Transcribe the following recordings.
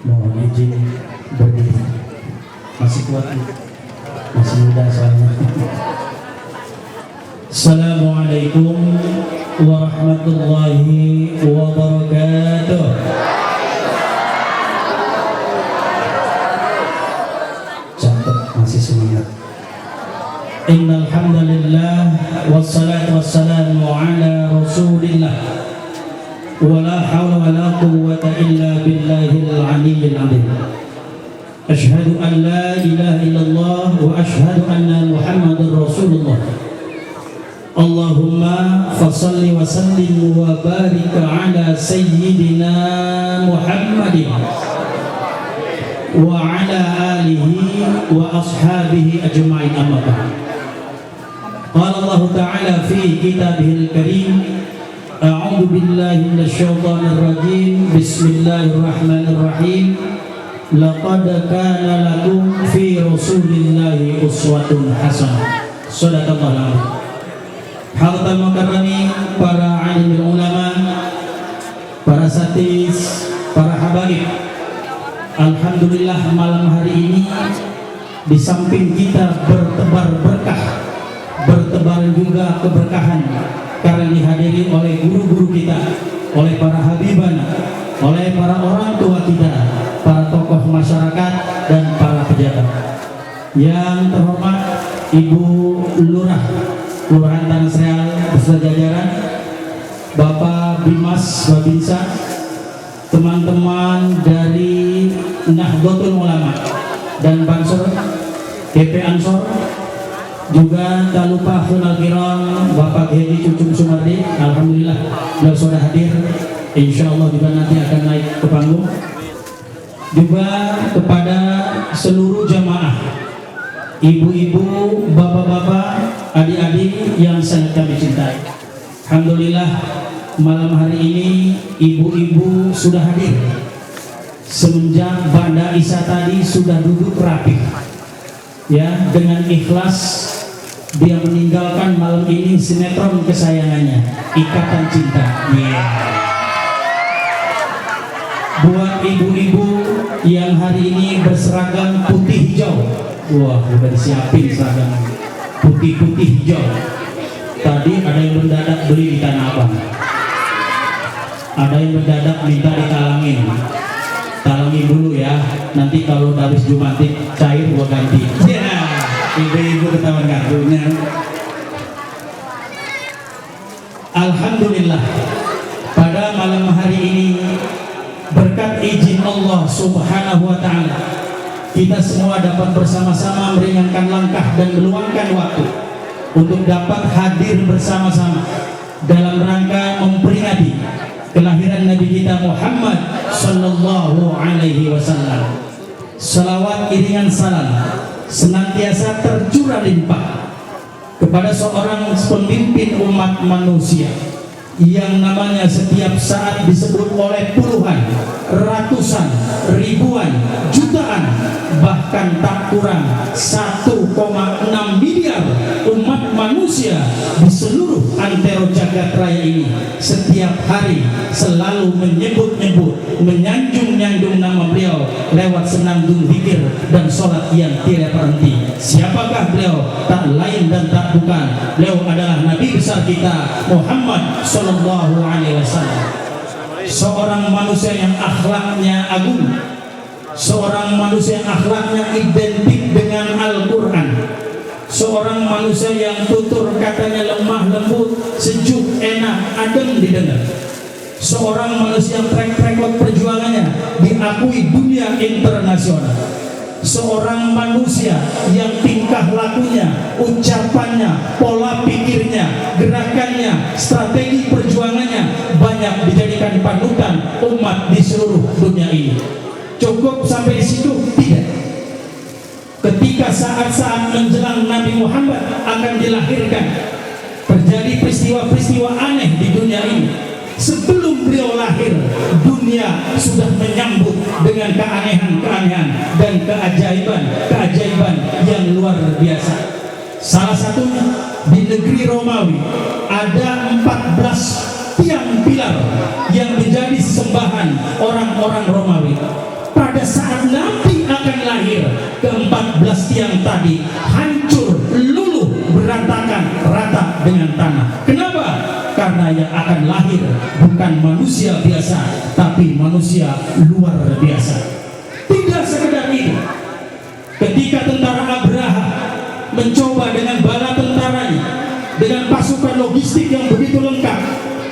Mohon izin berdiri. Masih kuat, masih muda soalnya. Assalamualaikum warahmatullahi wabarakatuh. Catat, masih semangat. Innal hamdalillah wassalatu wassalamu ala rasulillah wala haula wala quwwata illa billahil aliyyil azim. Asyhadu an la ilaha illallah wa asyhadu anna muhammadar rasulullah. Allahumma fassalli wa sallim wa barik ala sayyidina Muhammadin wa ala alihi wa ashabihi ajma'in, amma ba'd. Qala Allah Ta'ala fi kitabihil karim, a'udzu billahi minasyaitonir rajim, bismillahirrahmanirrahim. Laqad kana lakum fi rasulillahi uswatun hasanah. Shadaqallahul azim. Hadirin mukarramin, para alim ulama, para satis, para habaib. Alhamdulillah malam hari ini di samping kita bertebar berkah, bertebar juga keberkahan karena dihadiri oleh guru-guru kita, oleh para habiban, oleh para orang tua kita, para tokoh masyarakat dan para pejabat. Yang terhormat Ibu Lurah Kelurahan Tanah Sereal beserta jajaran, Bapak Bimas Babinsa, teman-teman dari Nahdlatul Ulama dan Bansor, GP Ansor, juga tak lupa Khunal Kiram Bapak Hedi Cucum Sumardi. Alhamdulillah beliau sudah hadir, insya Allah juga nanti akan naik ke panggung. Juga kepada seluruh jamaah, ibu-ibu, bapak-bapak, adik-adik yang sangat kami cintai. Alhamdulillah malam hari ini ibu-ibu sudah hadir. Semenjak Banda Isa tadi sudah duduk rapi, ya, dengan ikhlas dia meninggalkan malam ini sinetron kesayangannya, Ikatan Cinta. Buat ibu-ibu yang hari ini berseragam putih hijau, wah udah disiapin seragam putih-putih hijau. Tadi ada yang mendadak beli di Tanah Abang, ada yang mendadak minta ditalangin. Talangin dulu ya, nanti kalau habis Jumatik cair gua ganti. Ya, ibu-ibu ketahuan kartunya. Alhamdulillah pada malam hari ini berkat izin Allah Subhanahu wa Ta'ala, kita semua dapat bersama-sama meringankan langkah dan meluangkan waktu untuk dapat hadir bersama-sama dalam rangka memperingati kelahiran Nabi kita Muhammad Sallallahu Alaihi Wasallam. Salawat iringan salam senantiasa tercurah limpah kepada seorang pemimpin umat manusia yang namanya setiap saat disebut oleh puluhan, ratusan, ribuan, jutaan, bahkan tak kurang 1,6 miliar umat manusia di seluruh antero jagat raya ini setiap hari selalu menyebut-nyebut, menyanjung-nyanjung nama beliau lewat senandung zikir dan sholat yang tidak berhenti. Siapakah beliau? Tak lain dan tak bukan, beliau adalah Nabi besar kita Muhammad Sallallahu Alaihi Wasallam. Seorang manusia yang akhlaknya agung, seorang manusia yang akhlaknya identik dengan Al-Quran, seorang manusia yang tutur katanya lemah lembut, sejuk, enak, adem didengar, seorang manusia yang track record perjuangannya diakui dunia internasional, seorang manusia yang tingkah lakunya, ucapannya, pola pikirnya, gerakannya, strategi perjuangannya banyak dijadikan panutan umat di seluruh dunia ini. Cukup sampai di situ? Tidak. Ketika saat-saat menjelang Nabi Muhammad akan dilahirkan, terjadi peristiwa-peristiwa aneh di dunia ini. Sebelum beliau lahir, dunia sudah menyambut dengan keanehan-keanehan dan keajaiban yang luar biasa. Salah satunya di negeri Romawi ada 14 tiang pilar tadi hancur, luluh, berantakan, rata dengan tanah. Kenapa? Karena yang akan lahir bukan manusia biasa, tapi manusia luar biasa. Tidak sekedar itu, ketika tentara Abraha mencoba dengan bala tentaranya, dengan pasukan logistik yang begitu lengkap,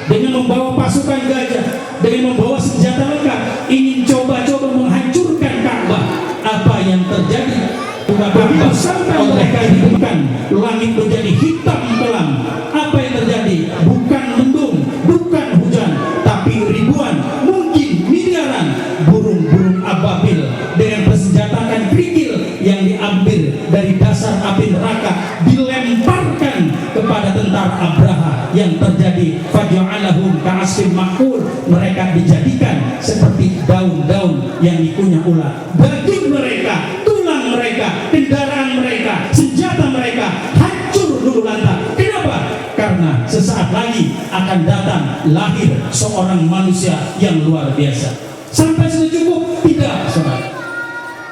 dengan membawa pasukan gajah, dengan membawa senjata lengkap, ingin coba-coba menghancurkan Ka'bah, apa yang terjadi? Begitu sampai mereka hidupkan, langit menjadi hitam kelam. Apa yang terjadi? Bukan mendung, bukan hujan, tapi ribuan, mungkin miliaran burung-burung ababil dengan bersenjatakan kerikil yang diambil dari dasar api neraka, dilemparkan kepada tentara Abraha. Yang terjadi faja'alahum ka'asfin ma'kul, mereka dijadikan seperti daun-daun yang dikunyah ular. Daging mereka, tulang mereka, kendaraan mereka, senjata mereka hancur dulu lantak. Kenapa? Karena sesaat lagi akan datang lahir seorang manusia yang luar biasa. Sampai sudah cukup? Tidak, saudara.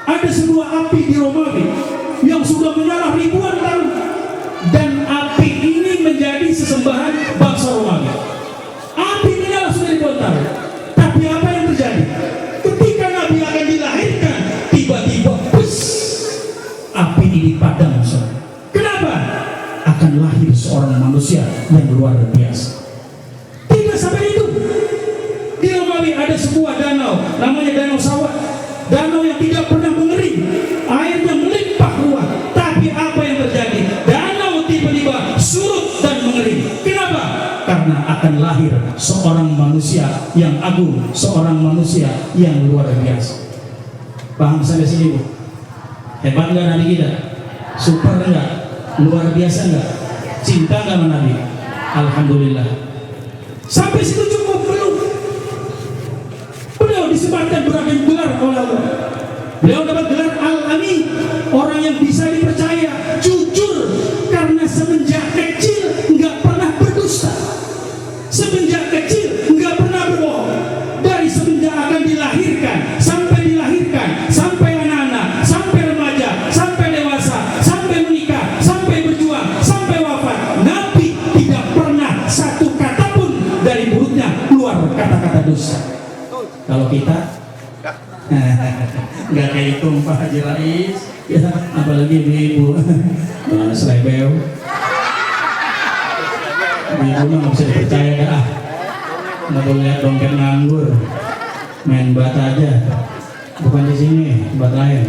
Ada sebuah api di Romawi yang sudah menyala ribuan tahun, dan api ini menjadi sesembahan bangsa Romawi. Api menyala sudah ribuan tahun, tapi apa yang terjadi? Ketika Nabi akan dilahirkan, tiba-tiba api ini padam, saudara. Kenapa? Akan lahir seorang manusia yang luar biasa. Tidak sampai itu, di Romawi ada sebuah danau, namanya Danau Sawat. Danau yang tidak pernah mengering, airnya melimpah ruah. Tapi apa yang terjadi? Danau tiba-tiba surut dan mengering. Kenapa? Karena akan lahir seorang manusia yang agung, seorang manusia yang luar biasa. Paham sampai sini, Bu? Hebat nggak Nabi kita? Super nggak? Luar biasa nggak? Cinta nggak sama Nabi? Alhamdulillah. Sampai situ cukup belum? Beliau disematkan berbagai gelar oleh Allah. Beliau dapat gelar Al-Amin, orang yang bisa dipercaya, jujur, karena semenjak kecil nggak pernah berdusta, semenjak kecil nggak pernah berbohong. Dari semenjak akan dilahirkan, sampai anak-anak, sampai remaja, sampai dewasa, sampai menikah, sampai berjuang, sampai wafat, Nabi tidak pernah satu kata pun dari mulutnya keluar kata-kata dosa. Kalau kita nggak kayak itu Pak Haji Rais, ya, apalagi ibu selebel, ibu nggak bisa dipercaya kan? Nggak boleh lihat dompet nganggur, main bat aja, bukan di sini, bat lain,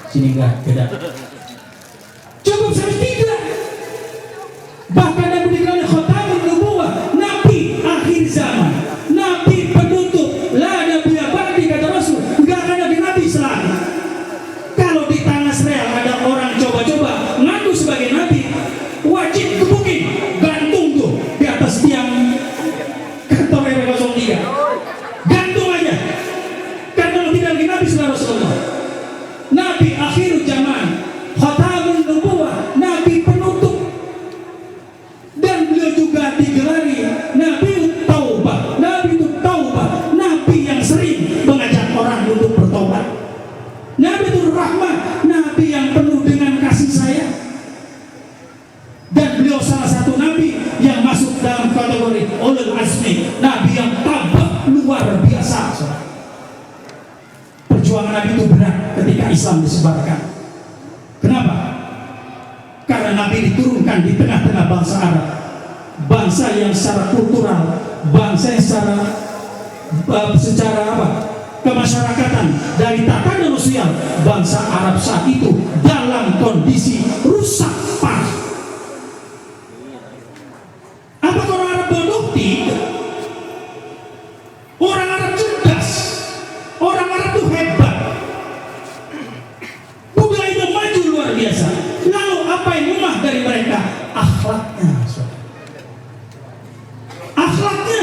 sini nggak, tidak. Cukup sampai tidak. Bahkan Nabi dibilang khotamul nubuwah, Nabi akhir zaman, Nabi penutup, la nabiyya ba'di, kata Rasul, nggak akan ada Nabi selanjutnya. Kalau di tanah Israel ada orang coba-coba ngaku sebagai Nabi, wajib gebukin, gantung tuh di atas tiang kantor RW 03, gantung aja, karena tidak lagi Nabi setelah Rasulullah. Nabi akhir zaman, khatamun nubuwah, Nabi penutup, dan beliau juga digelari Nabi Taubah. Nabi itu Taubah, Nabi yang sering mengajak orang untuk bertobat. Nabi itu rahmat, Nabi yang penuh dengan kasih sayang. Dan beliau salah satu Nabi yang masuk dalam kategori ulul azmi, Nabi yang tabah luar biasa. Perjuangan Nabi itu berat ketika Islam disebarkan. Kenapa? Karena Nabi diturunkan di tengah-tengah bangsa Arab, bangsa yang secara kultural, bangsa yang secara apa? Kemasyarakatan, dari tatanan sosial, bangsa Arab saat itu dalam kondisi rusak parah. Apa orang Arab bodoh? Tidak. Orang Arab cerdas, orang Arab itu hebat, budayanya maju luar biasa. Lalu apa yang lemah dari mereka? Akhlaknya. Akhlaknya.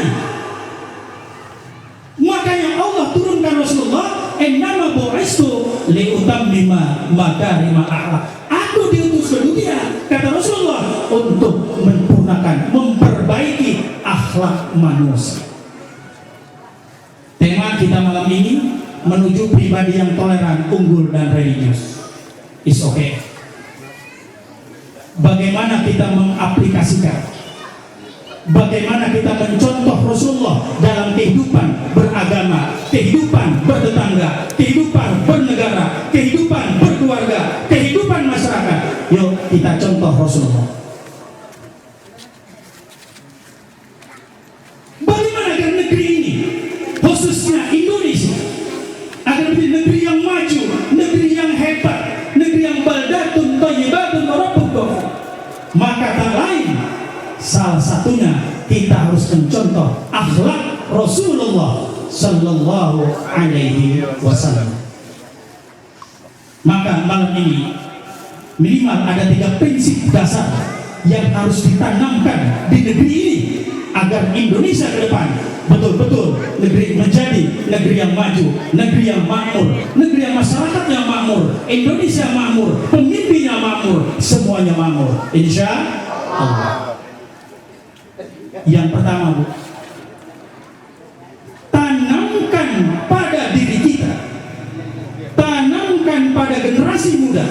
Makanya Allah turunkan Rasulullah, innama bu'istu liutammima makarima akhlak. Aku diutus ke dunia, kata Rasulullah, untuk menyempurnakan, memperbaiki akhlak manusia. Tema kita malam ini menuju pribadi yang toleran, unggul dan religius. Is okay. bagaimana kita mengaplikasikan, bagaimana kita mencontoh Rasulullah dalam kehidupan beragama, kehidupan bertetangga, kehidupan bernegara, kehidupan berkeluarga, kehidupan masyarakat. Yuk kita contoh Rasulullah. Bagaimana agar negeri ini, khususnya Indonesia, agar menjadi negeri yang maju, negeri yang hebat, negeri yang baldatun thayyibatun wa rabbun ghafur. Maka tak lain, salah satunya kita harus mencontoh akhlak Rasulullah Sallallahu Alaihi Wasallam. Maka malam ini minimal ada 3 prinsip dasar yang harus ditanamkan di negeri ini agar Indonesia ke depan betul-betul negeri menjadi negeri yang maju, negeri yang makmur, negeri yang masyarakatnya makmur, Indonesia makmur, pemimpinnya makmur, semuanya makmur, insya Allah. Yang pertama, Bu, tanamkan pada diri kita, tanamkan pada generasi muda,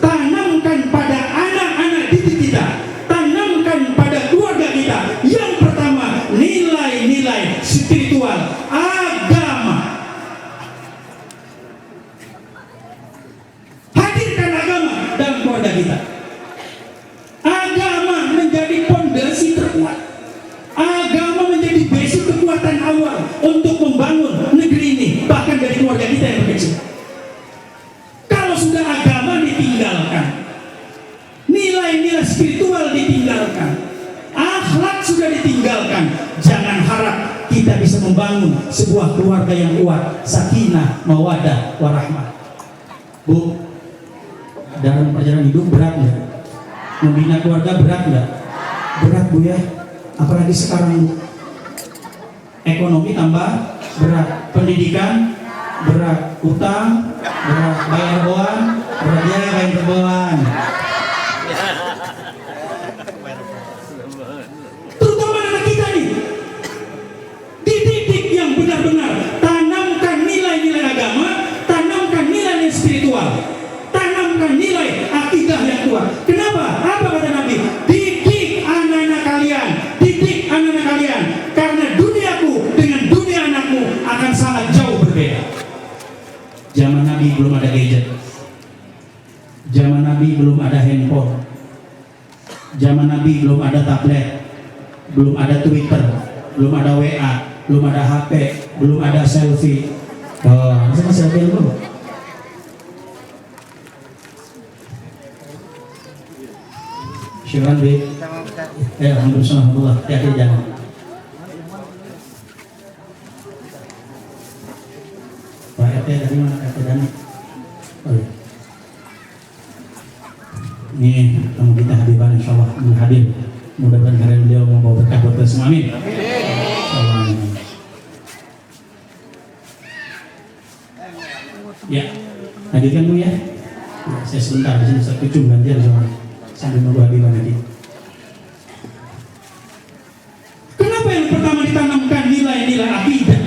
tanamkan pada anak-anak didik kita, tanamkan pada keluarga kita. Yang pertama, nilai-nilai spiritual agama. Hadirkan agama dalam keluarga kita. Agama menjadi fondasi terkuat. Agama menjadi basic kekuatan awal untuk membangun negeri ini, bahkan dari keluarga kita yang kecil. Kalau sudah agama ditinggalkan, nilai-nilai spiritual ditinggalkan, akhlak sudah ditinggalkan, jangan harap kita bisa membangun sebuah keluarga yang kuat, sakinah, mawaddah, warahmah. Bu, dalam perjalanan hidup berat nggak? Membina keluarga berat nggak? Berat, Bu, ya. Apalagi sekarang ekonomi tambah berat, pendidikan berat, utang berat, bayar boan berat, ya bayar boan. Terutama anak kita nih, dididik yang benar-benar, tanamkan nilai-nilai agama, tanamkan nilai-nilai spiritual, tanamkan nilai akidah yang kuat. Kenapa? Apa kata Nabi? Didik anak-anak kalian, didik anak-anak kalian, karena duniaku dengan dunia anakmu akan sangat jauh berbeda. Zaman Nabi belum ada gadget, zaman Nabi belum ada handphone, zaman Nabi belum ada tablet, belum ada Twitter, belum ada WA, belum ada HP, belum ada selfie. Masa selfie dulu? Syukur deh. Alhamdulillah. Hati-hati jangan. Pak RT dari mana? RT Dani. Oh iya. Ini tamu kita Habibah insyaallah hadir. Mudah-mudahan karya beliau membawa berkah buat kita semua. Amin. Amin. Ya, lanjutkan Bu ya. Saya sebentar di sini satu jam gantian soalnya sambil nunggu Habibah nanti. Kenapa yang pertama ditanamkan nilai-nilai akidah?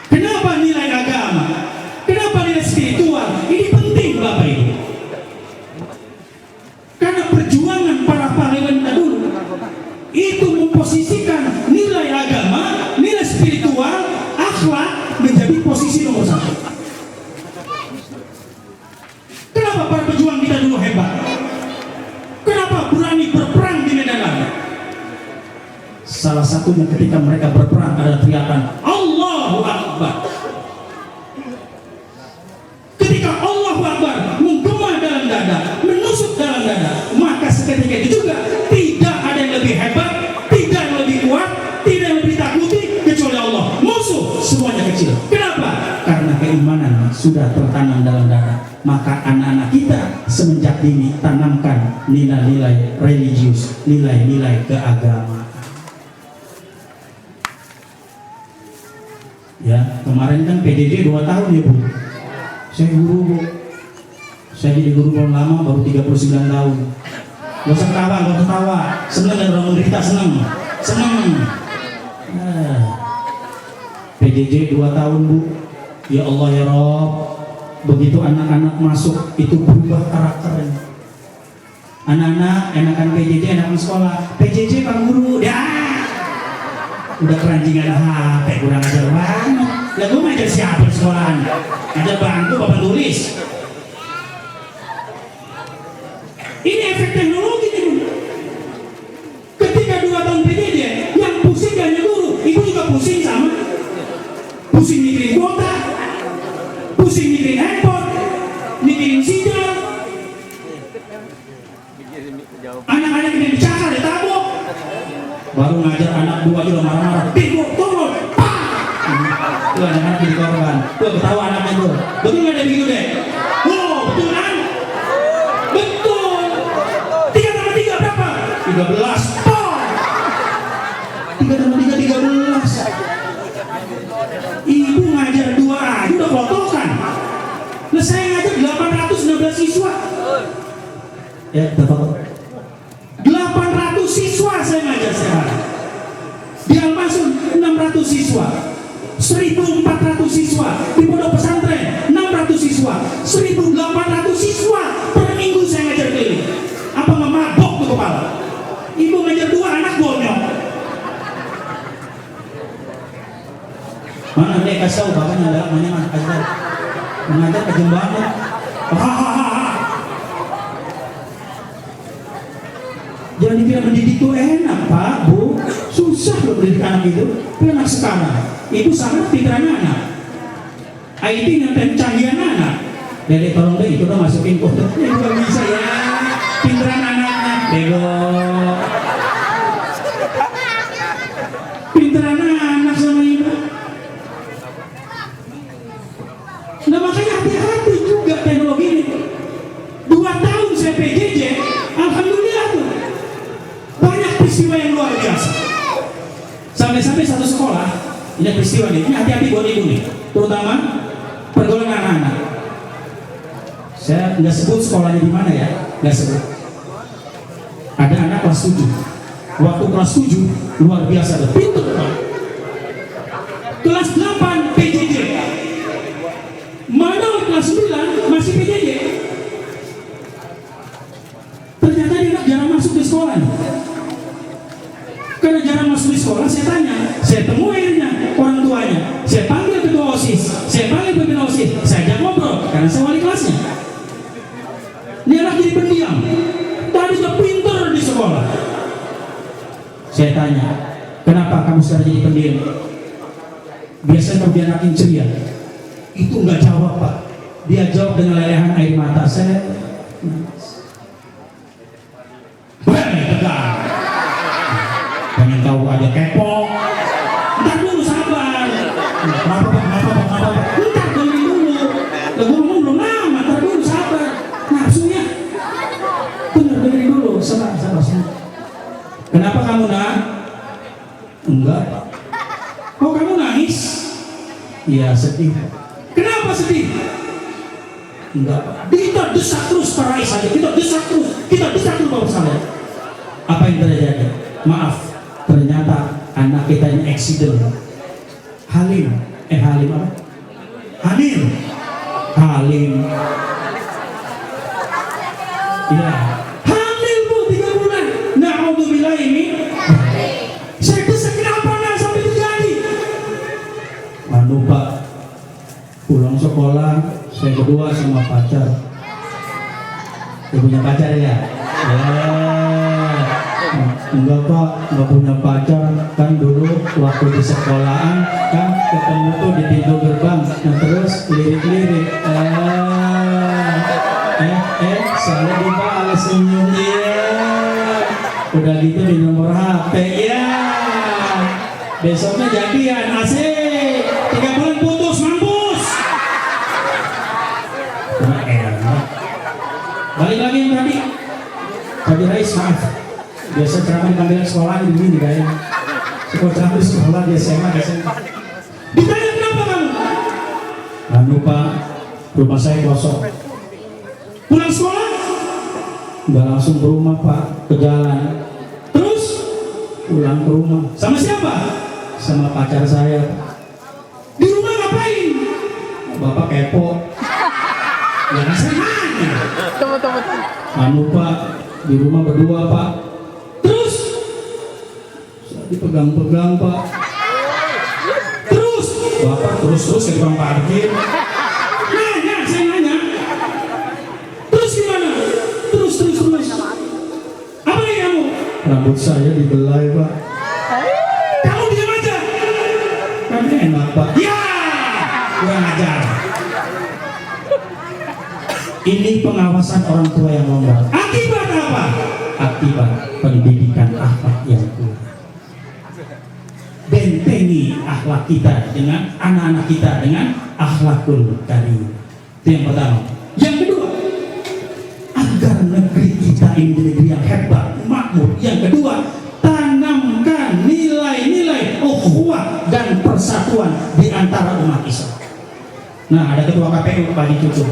Kenapa nilai agama? Kenapa nilai spiritual? Ini penting Bapak Ibu. Karena perjuangan para pahlawan dahulu itu memposisikan nilai agama, nilai spiritual, akhlak menjadi posisi nomor 1. Kenapa para pejuang kita dulu hebat? Kenapa berani berperang di medan laga? Salah satunya ketika mereka berperang ada teriakan Allahu Akbar. Ketika Allahu Akbar menggema dalam dada, menusuk dalam dada, maka seketika itu juga tidak ada yang lebih hebat, tidak yang lebih kuat, tidak yang lebih ditakuti kecuali Allah. Musuh semuanya kecil. Kenapa? Karena keimanan sudah tertanam dalam dada. Maka anak-anak kita semenjak dini tanamkan nilai-nilai religius, nilai-nilai keagamaan. Ya, kemarin kan PJJ 2 tahun ya Bu. Saya guru Bu. Saya jadi guru belum lama, baru 39 tahun. Gak usah ketawa, gak usah ketawa. Senang dan orang menderita, senang. PJJ 2 tahun Bu. Ya Allah ya Rob. Begitu anak-anak masuk itu berubah karakternya. Anak-anak enakan PJJ, enakan sekolah. PJJ Pak Guru, dah. Udah keranjingan HP, kurang ajar banget. Lah gue ngajar siapa di sekolahan? Ngajar bantu bapak tulis. Ini efek teknologi nih Bu. Ketika 2 tahun PJJ, yang pusing gak hanya guru, ibu juga pusing sama. Pusing mikirin kuota, pusing mikirin handphone, mikirin sidang. Anak-anak ini dicakar, ditabok. Baru ngajar anak 2 aja udah marah-marah. Pinggul, turun, pak. Tuh anak-anak jadi korban. Tuh ketawa anaknya tuh. Betul nggak ada begitu deh? Wow, betul kan? Betul. 3 tambah 3 berapa? 13. Oh. 3 tambah 3, 13. Ibu ngajar 2 aja udah kotokan. Nah saya ngajar 816 siswa. Ya, dapat 800 siswa saya ngajar sekarang. Di Al-Masun 600 siswa, 1.400 siswa. Di pondok pesantren 600 siswa, 1.800 siswa per minggu saya ngajar keliling. Apa mabok tuh kepala? Ibu ngajar 2 anak bonyok. Mana dia kasih tahu bapaknya ada namanya mana ajar. Mengajar kejem banget. Hahaha. Jangan dikira mendidik itu enak Pak, Bu. Susah loh mendidik anak itu. Tapi anak sekarang, ibu sangat pintar anak. IT yang canggihan anak. Dede tolong deh, itu udah masukin kode. Ya juga bisa ya. Pintaran anaknya, bego. Pintaran anak sama ibu. Nah makanya hati-hati juga teknologi ini. 2 tahun saya PJJ, alhamdulillah tuh. Banyak peristiwa yang luar biasa. Sampai-sampai satu sekolah, ini peristiwa nih, ini hati-hati buat ibu nih, terutama pergaulan anak-anak. Saya nggak sebut sekolahnya di mana ya, nggak sebut. Ada anak kelas 7. Waktu kelas 7 luar biasa, ada pintu Pak. Kelas 8 PJJ. Mana kelas 9 masih PJJ. Ternyata dia jarang masuk di sekolah. Karena jarang masuk di sekolah, saya tanya, saya temui akhirnya orang tuanya, saya panggil ketua OSIS, saya panggil pimpinan OSIS, saya ajak ngobrol, karena saya wali kelasnya. Ini anak jadi pendiam, tadi sudah pintar di sekolah. Saya tanya, kenapa kamu sekarang jadi pendiam? Biasanya kalau dia anak yang ceria, itu nggak jawab Pak. Dia jawab dengan lelehan air mata. Saya tegang. Pengen tahu aja kepo. Ntar dulu sabar. Kenapa Pak? Ntar dengerin dulu. Lah gua ngomong belum lama, ntar dulu sabar. Nafsunya. Bener dengerin dulu. Sabar. Kenapa kamu nak? Enggak Pak. Oh kamu nangis? Iya sedih. Kenapa sedih? Enggak Pak. Kita desak terus perai saja. Kita desak terus Bapak sadar. Apa yang terjadi? Maaf. Ternyata anak kita ini eksiden. Halim apa? Halim. Ya. Hamil Bu 3 bulan. Na'udzubillah ini. Saya desak kenapa nak sampai terjadi? Pak. Pulang sekolah, saya berdua sama pacar. Dia punya pacar ya? Enggak Pak, enggak punya pacar. Kan dulu waktu di sekolahan kan ketemu tuh di pintu gerbang. Nah terus lirik-lirik. Saya dibalas senyum dia. Udah gitu di nomor HP ya. Besoknya jadian, asik. 3 bulan putus, mampus. Balik lagi yang tadi. Tadi Rais, maaf. Biasa ceramah di panggilan sekolah begini kayaknya. Sekolah ceramah di sekolah di SMA. Ditanya kenapa kamu? Pak, rumah saya kosong. Pulang sekolah? Nggak langsung ke rumah Pak, ke jalan. Terus? Pulang ke rumah. Sama siapa? Sama pacar saya. Di rumah ngapain? Bapak kepo. Ya saya nanya. Pak, di rumah berdua Pak. Terus saya dipegang-pegang Pak. Terus Bapak terus ke tukang parkir. Nanya, saya nanya. Terus gimana? Terus. Apa nih kamu? Rambut saya dibelai Pak. Kamu diam aja. Kan enak Pak. Ya, kurang ajar. Ini pengawasan orang tua yang longgar. Akibat apa? Akibat pendidikan akhlak yang kurang. Bentengi akhlak kita dengan anak-anak kita dengan akhlakul karim. Itu yang pertama. Yang kedua, agar negeri kita ini negeri yang hebat, makmur. Yang kedua, tanamkan nilai-nilai ukhuwah dan persatuan di antara umat Islam. Nah, ada ketua KPU Pak Cucu.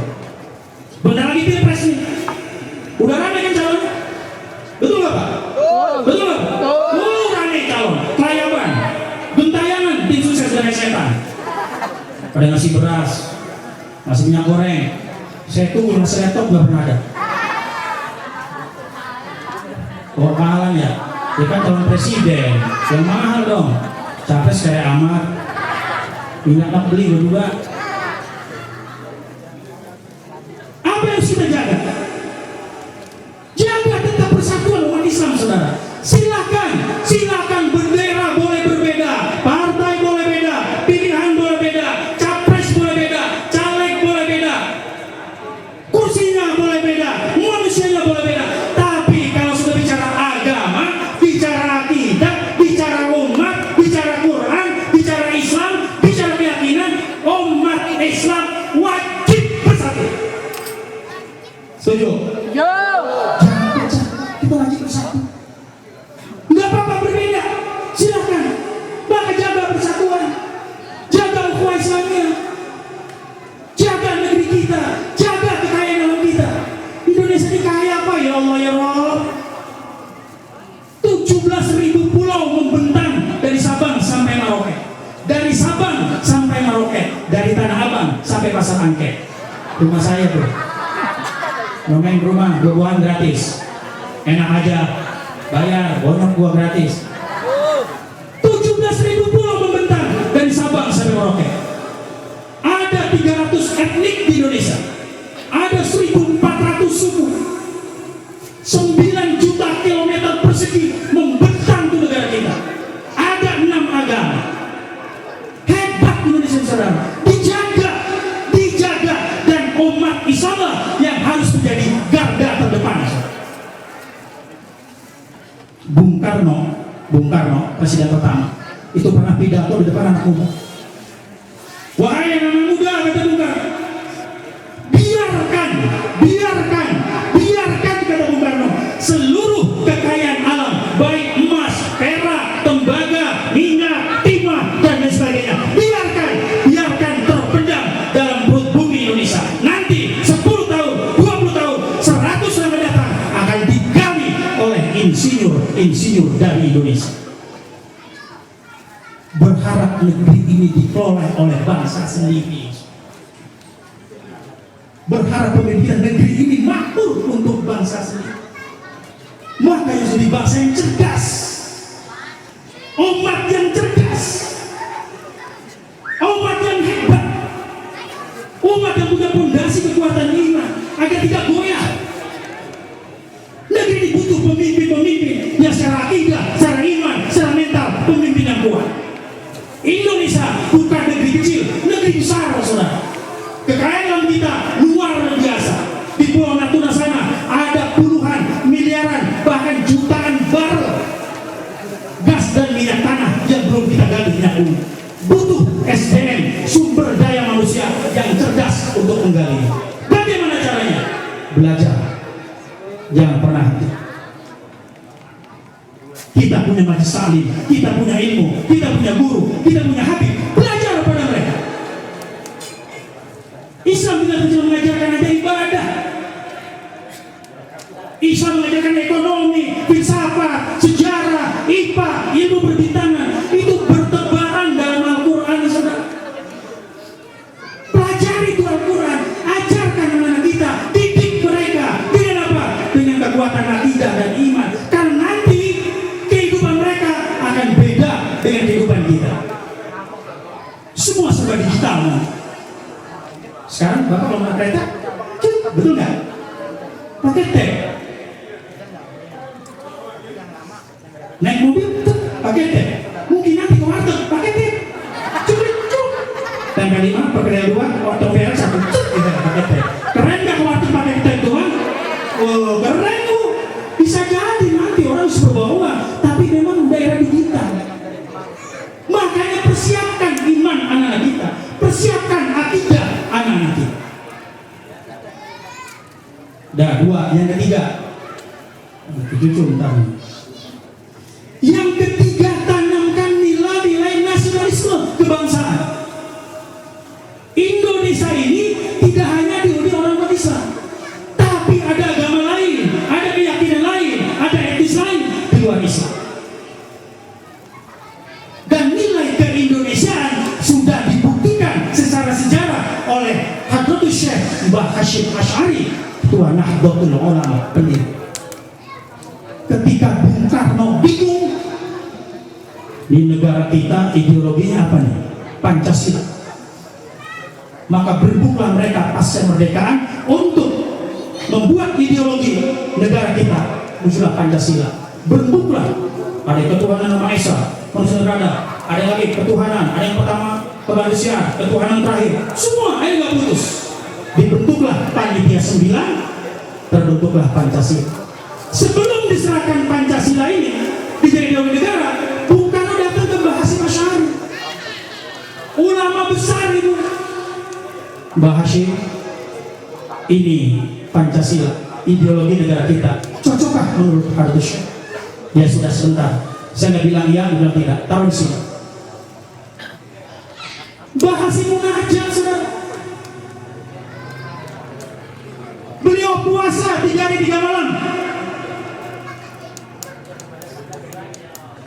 Bentar lagi pilpres nih. Udah ramai kan calon? Betul nggak Pak? Betul nggak? Ramai calon. Kelayaban, gentayangan, tim sukses dari setan. Pada ngasih beras, ngasih minyak goreng. Saya tunggu nasi laptop nggak pernah ada. Kok kalah ya? Dia kan calon presiden, yang mahal dong. Capres kayak amat. Minyak tak beli berdua. Apa yang harus kita jaga? Jaga tetap persatuan umat Islam, saudara. Silakan bendera boleh berbeda, partai boleh beda, pilihan boleh beda, capres boleh beda, caleg boleh beda, kursinya boleh beda, manusianya boleh beda. Tapi kalau sudah bicara agama, bicara akidah, bicara umat, bicara Quran, bicara Islam, bicara keyakinan, umat Islam wajib bersatu. Setuju? Jangan pecah, kita wajib bersatu. Nggak apa-apa berbeda, silakan. Maka jaga persatuan, jaga ukhuwah Islamiyah, jaga negeri kita, jaga kekayaan alam kita. Indonesia ini kaya apa ya Allah ya Rabb? 17.000 pulau membentang dari Sabang sampai Merauke, dari Sabang sampai Merauke, dari Tanah Abang sampai Pasar Angke. Rumah saya tuh. Nomain rumah, buah-buahan gratis. Enak aja, bayar, bonok buah gratis. 17.000 pulau membentang dari Sabang sampai Merauke. Ada 300 etnik di Indonesia. Ada 1.400 suku. 9 juta kilometer persegi membentang di negara kita. Ada 6 agama. Hebat Indonesia, saudara. Dijaga, dan umat Islam yang harus menjadi garda terdepan. Bung Karno, presiden pertama, itu pernah pidato di depan anak muda. Wahai anak muda, kata Bung Karno, biarkan kata Bung Karno, seluruh kekayaan alam, baik emas, perak, tembaga, minyak, timah, dan lain sebagainya, biarkan terpendam dalam perut bumi Indonesia. Nanti 10 tahun, 20 tahun, 100 tahun mendatang akan digali oleh insinyur dari Indonesia. Berharap negeri ini dikelola oleh bangsa sendiri. Berharap pemimpinan negeri ini makmur untuk bangsa sendiri. Maka yang jadi bangsa yang cerdas, umat yang cerdas, umat yang hebat, umat yang punya fondasi kekuatan iman agar tidak goyah. Negeri ini butuh pemimpin yang secara akidah, secara iman, secara mental, pemimpin yang kuat. Indonesia bukan negeri kecil, negeri besar, saudara. Kekayaan alam kita luar biasa. Di Pulau Natuna sana ada puluhan miliaran, bahkan jutaan barel gas dan minyak tanah yang belum kita gali minyak bumi. Butuh SDM, sumber daya manusia yang cerdas untuk menggali. Bagaimana caranya? Belajar. Jangan pernah henti. Kita punya majelis taklim, kita punya ilmu, kita punya guru, kita punya habib. Belajar pada mereka. Islam tidak hanya mengajarkan aja ibadah. Islam mengajarkan ekonomi, filsafat, sejarah, IPA, ilmu perbintangan. Itu bertebaran dalam Al-Quran, saudara. Pelajari itu Al-Quran, ajarkan anak-anak kita, didik mereka dengan apa? Dengan kekuatan akidah, Sekarang Bapak kalau naik kereta, betul nggak? Pakai tag. Naik mobil, pakai tag. Mungkin nanti ke warteg, pakai tag. Cuk. Tanggal 5, perkedel 2, waktu bayar 1, kita pakai tag. Keren nggak ke warteg pakai tag doang? Oh, keren tuh. Bisa jadi nanti orang harus berbawa uang, tapi memang daerah digital. Makanya persiapkan iman anak-anak kita, persiapkan akidah anak-anak kita. Dah 2, yang ketiga. Yang ketiga, tanamkan nilai-nilai nasionalisme kebangsaan. Indonesia ini tidak hanya dihuni orang umat Islam, tapi ada agama lain, ada keyakinan lain, ada etnis lain di luar Islam. Dan nilai keindonesiaan sudah dibuktikan secara sejarah oleh Hadratus Syekh Mbah Hashim Asy'ari, Ketua Nahdlatul Ulama pendiri. Ketika Bung Karno bingung, di negara kita ideologinya apa nih? Pancasila. Maka berbuklah mereka pasca kemerdekaan untuk membuat ideologi negara kita, muncullah Pancasila. Berbuklah, ada ketuhanan Maha Esa, manusia ada lagi ketuhanan, ada yang pertama kemanusiaan, ketuhanan terakhir, semua ayo nggak putus. Dibentuklah panitia 9, terbentuklah Pancasila. Sebelum diserahkan Pancasila ini dijadi ideologi negara, Bung Karno datang ke Mbah Hashim Asy'ari, ulama besar itu. Mbah Hashim, ini Pancasila, ideologi negara kita, cocokkah menurut Hadratus? Ya sudah, sebentar, saya nggak bilang iya, bilang tidak, taruh di sini. Mbah Hashim munajat, saudara. Beliau puasa 3 hari 3 malam,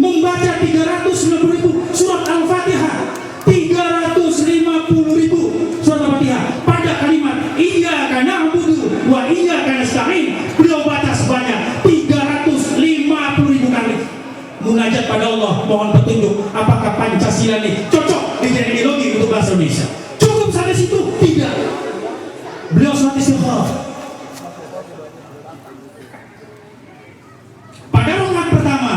membaca 390.000 surat Al-Fatihah, 350.000 surat Al-Fatihah pada kalimat iyyaka na'budu wa iyyaka nasta'in. Beliau baca sebanyak 350.000 kali. Munajat pada Allah, mohon petunjuk apakah Pancasila ini cocok dijadikan ideologi untuk bahasa Indonesia. Cukup sampai situ? Tidak. Beliau sholat istikharah. Pada rakaat pertama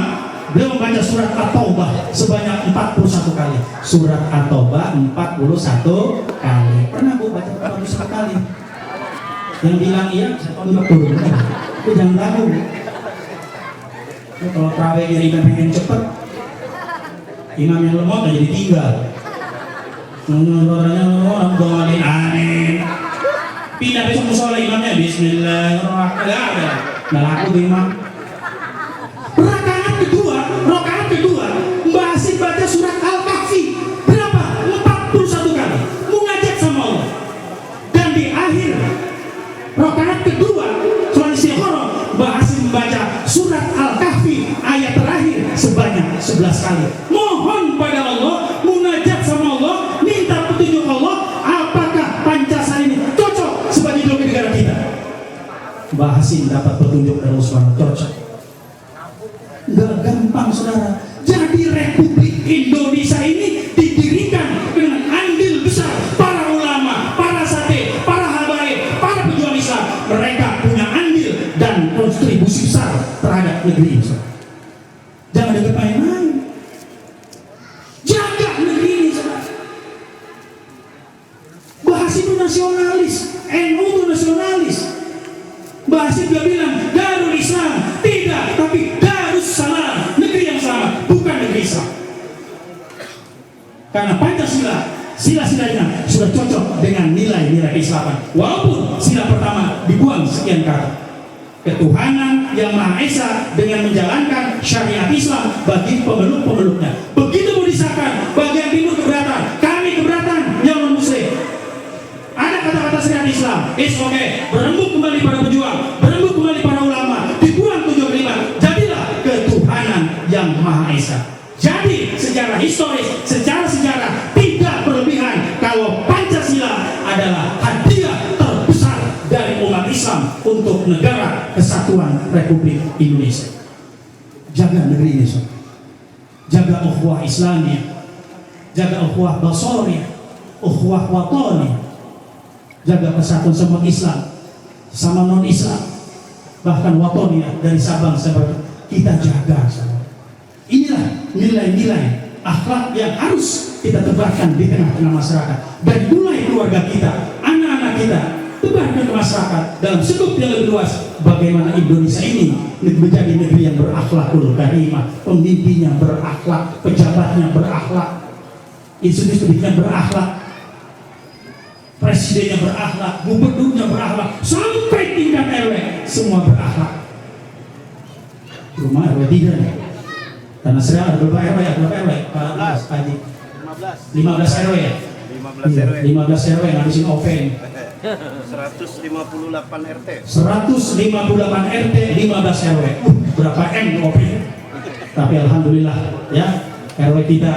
beliau membaca surat At-Taubah sebanyak 41 kali. Surat At-Taubah 41 kali. Pernah Bu baca 41 kali? Yang bilang iya, saya tolak turun. Itu jangan ragu. Kalau terawih jadi imam pengen cepet, imam yang lemot aja ditinggal. Orang doain amin. Pindah besok musola imamnya Bismillahirrahmanirrahim. Nah laku tuh imam. Rakaat kedua Mbah Hashim baca surat Al-Kahfi berapa? 41 kali. Munajat sama Allah. Dan di akhir rakaat kedua surat istikharah, Mbah Hashim membaca surat Al-Kahfi ayat terakhir sebanyak 11 kali. Mohon pada Allah, munajat sama Allah, minta petunjuk Allah, apakah Pancasila ini cocok sebagai ideologi negara kita. Mbah Hashim dapat petunjuk dari Allah, cocok. Nggak gampang, saudara. Jadi Republik Indonesia ini didirikan dengan andil besar para ulama, para sate, para habaib, para pejuang Islam. Mereka punya andil dan kontribusi besar terhadap negeri ini. Jangan dengar main-main. Jaga negeri ini, saudara. Mbah Hashim itu nasionalis, NU itu nasionalis. Mbah Hashim juga bilang Darul Islam, tidak, tapi Darussalam, negeri yang sama, bukan negeri Islam. Karena Pancasila, sila-silanya sudah cocok dengan nilai-nilai keislaman. Walaupun sila pertama dibuang sekian kata. Ketuhanan yang Maha Esa dengan menjalankan syariat Islam bagi pemeluk-pemeluknya. Begitu mau disahkan, bagian timur keberatan, kami keberatan yang non-muslim. Ada kata-kata syariat Islam, it's okay, berembuk kembali para pejuang, berembuk kembali para ulama, dibuang 7/5, jadilah ketuhanan yang Maha Esa. Jadi secara historis, secara sejarah tidak berlebihan kalau Pancasila adalah hadiah terbesar dari umat Islam untuk negara kesatuan Republik Indonesia. Jaga negeri ini, jaga ukhuwah Islamiyah, jaga ukhuwah Basariyah, ukhuwah watani, jaga persatuan sama Islam, sama non Islam, bahkan watani dari Sabang sampai kita jaga. Inilah nilai-nilai akhlak yang harus kita tebarkan di tengah-tengah masyarakat, dari mulai keluarga kita, anak-anak kita, tebarkan ke masyarakat dalam skup yang lebih luas. Bagaimana Indonesia ini menjadi negeri yang berakhlakul karimah, pemimpinnya berakhlak, pejabatnya berakhlak, institusi pendidikan berakhlak, presidennya berakhlak, gubernurnya berakhlak, sampai tingkat RW semua berakhlak. Rumah RW 3 karena saya ada berapa RW ya? Berapa RW? 15 RW ya? 15 RW ngabisin oven 158 RT 15 RW. Berapa M oven? Tapi alhamdulillah ya, RW kita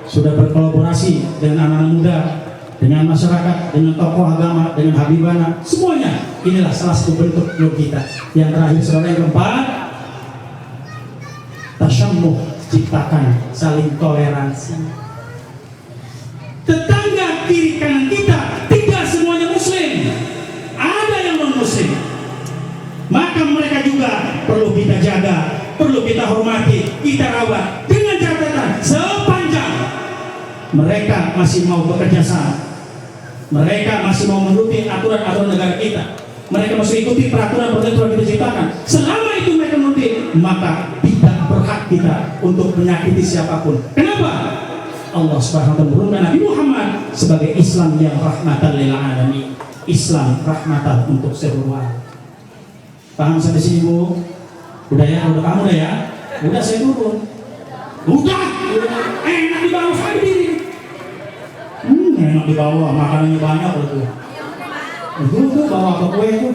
sudah berkolaborasi dengan anak-anak muda, dengan masyarakat, dengan tokoh agama, dengan Habibana, semuanya. Inilah salah satu bentuk yuk kita. Yang terakhir saudara, yang keempat, tasyammuh, ciptakan saling toleransi. Tetangga kiri kanan kita tidak semuanya muslim, ada yang non muslim, maka mereka juga perlu kita jaga, perlu kita hormati, kita rawat, dengan catatan sepanjang mereka masih mau bekerja sama, mereka masih mau menuruti aturan-aturan negara kita, mereka masih ikuti peraturan-peraturan kita ciptakan. Selama itu mereka menuruti, maka tidak berhak kita untuk menyakiti siapapun. Kenapa? Allah Subhanahu wa ta'ala menurunkan Nabi Muhammad sebagai Islam yang rahmatan lil alamin, Islam rahmatan untuk seluruh alam. Paham sampai sini, Bu? Udah ya, udah kamu udah ya? Udah saya turun. Udah. Enak di bawah saya berdiri. Enak di bawah, makanannya banyak loh. Itu bawa ke kue itu.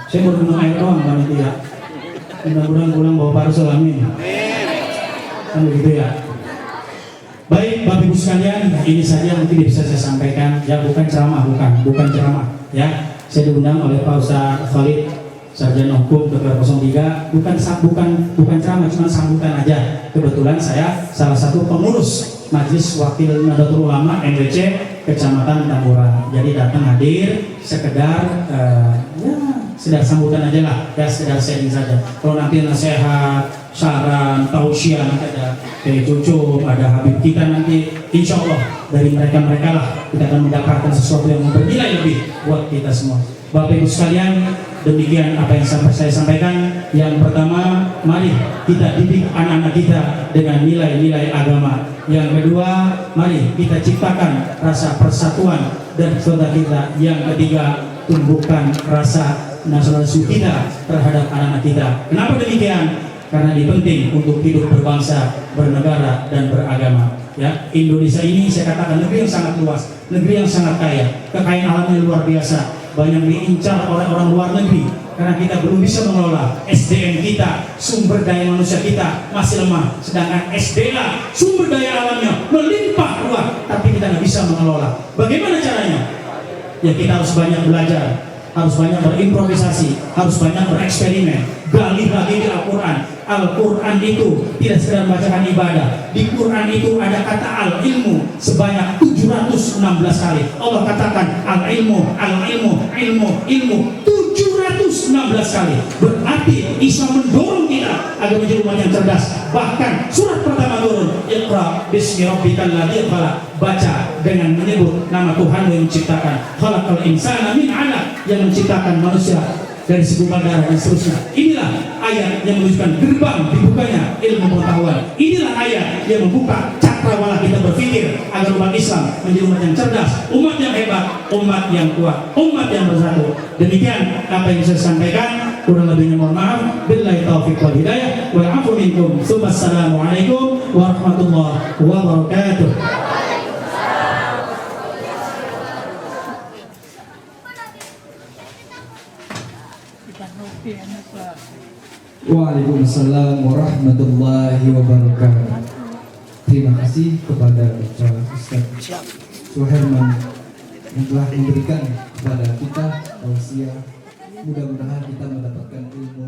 Saya baru minum air doang kan itu ya. Mudah-mudahan pulang bawa parcel, amin. Kan begitu ya. Baik Bapak Ibu sekalian, ini saja mungkin bisa saya sampaikan. Ya, bukan ceramah, bukan ceramah. Ya, saya diundang oleh Pak Ustaz Khalid, Sarjana Hukum KPR 03. Bukan ceramah, cuma sambutan aja. Kebetulan saya salah satu pengurus Majelis Wakil Nahdlatul Ulama MWC Kecamatan Tambora. Jadi datang hadir sekedar sekedar sambutan aja lah, ya sekedar sharing saja. Kalau nanti nasihat, saran, tausiah, nanti ada dari Cucu, ada Habib kita nanti, insya Allah dari mereka lah kita akan mendapatkan sesuatu yang bernilai lebih buat kita semua. Bapak Ibu sekalian, demikian apa yang saya sampaikan. Yang pertama, mari kita didik anak-anak kita dengan nilai-nilai agama. Yang kedua, mari kita ciptakan rasa persatuan dan persaudaraan kita. Yang ketiga, tumbuhkan rasa nasionalisme kita terhadap anak-anak kita. Kenapa demikian? Karena ini penting untuk hidup berbangsa, bernegara, dan beragama. Ya, Indonesia ini saya katakan negeri yang sangat luas, negeri yang sangat kaya, kekayaan alamnya luar biasa, banyak diincar oleh orang luar negeri karena kita belum bisa mengelola SDM kita, sumber daya manusia kita masih lemah, sedangkan SDA sumber daya alamnya melimpah ruah, tapi kita nggak bisa mengelola. Bagaimana caranya? Ya kita harus banyak belajar, harus banyak berimprovisasi, harus banyak bereksperimen, gali lagi di Al-Quran. Al-Quran itu tidak sekedar membacakan ibadah. Di Quran itu ada kata al-ilmu sebanyak 716 kali. Allah katakan al-ilmu, al-ilmu, ilmu 716 kali. Berarti Islam mendorong kita agar menjadi umat yang cerdas. Bahkan surat pertama turun, Iqra bismi rabbikal ladzi khalaq, baca dengan menyebut nama Tuhan yang menciptakan. Khalaqal insana min 'alaq, yang menciptakan manusia dari segumpal darah dan seterusnya. Inilah ayat yang menunjukkan gerbang dibukanya ilmu pengetahuan. Inilah ayat yang membuka cakrawala kita berpikir agar umat Islam menjadi umat yang cerdas, umat yang hebat, umat yang kuat, umat yang bersatu. Demikian apa yang saya sampaikan. Kurang lebihnya mohon maaf. Billahi taufiq wal hidayah. Wal 'afwu minkum. Wassalamualaikum warahmatullahi wabarakatuh. Waalaikumsalam warahmatullahi wabarakatuh. Terima kasih kepada Ustaz Suherman yang telah memberikan kepada kita tausiah. Mudah-mudahan kita mendapatkan ilmu